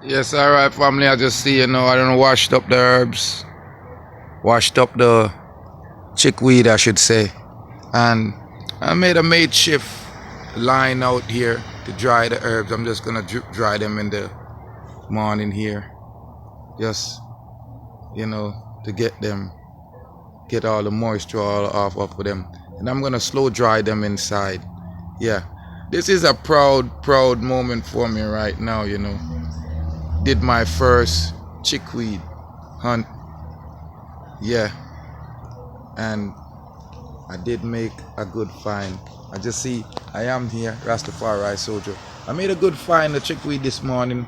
Yes, alright, family. I just see, I don't know, washed up the herbs, washed up the chickweed, I should say. And I made a makeshift line out here to dry the herbs. I'm just gonna dry them in the morning here, just, to get all the moisture all off of them. And I'm gonna slow dry them inside. Yeah, this is a proud moment for me right now. Did my first chickweed hunt. Yeah, and I did make a good find. I just see I am here, Rastafari soldier. I made a good find of chickweed this morning.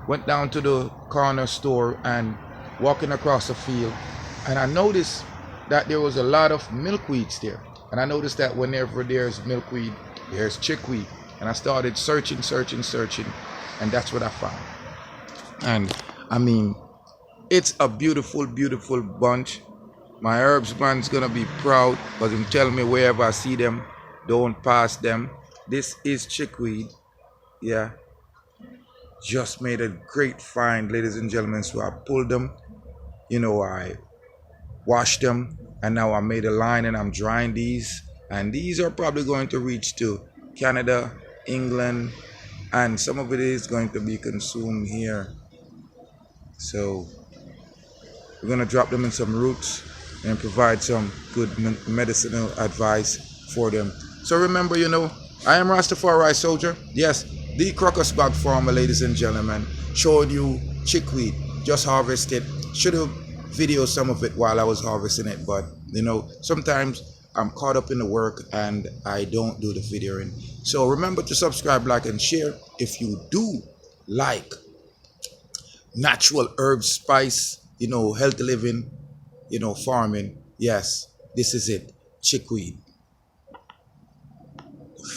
Went down to the corner store and walking across the field, and I noticed that there was a lot of milkweeds there. And I noticed that whenever there's milkweed, there's chickweed. And I started searching, and that's what I found. And I mean, it's a beautiful bunch. My herbs man's gonna be proud because him tell me wherever I see them, don't pass them. This is chickweed. Yeah, just made a great find, ladies and gentlemen. So I pulled them, I washed them, and now I made a line and I'm drying these. And these are probably going to reach to Canada, England, and some of it is going to be consumed here. So we're going to drop them in some roots and provide some good medicinal advice for them. So remember, I am Rastafari Soldier. Yes, the Crocus Bag Farmer, ladies and gentlemen, showed you chickweed. Just harvested. Should have videoed some of it while I was harvesting it, but sometimes I'm caught up in the work and I don't do the videoing. So remember to subscribe, like, and share if you do like natural herbs, spice, healthy living, farming. Yes, this is it. Chickweed.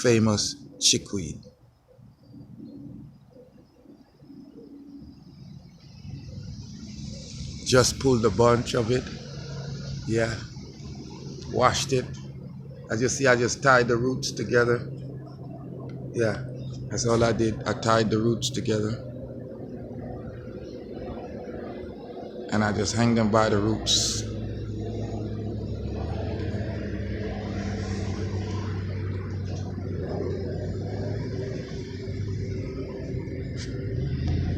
Famous chickweed. Just pulled a bunch of it. Yeah. Washed it. As you see, I just tied the roots together. Yeah. That's all I did. I tied the roots together. And I just hang them by the roots.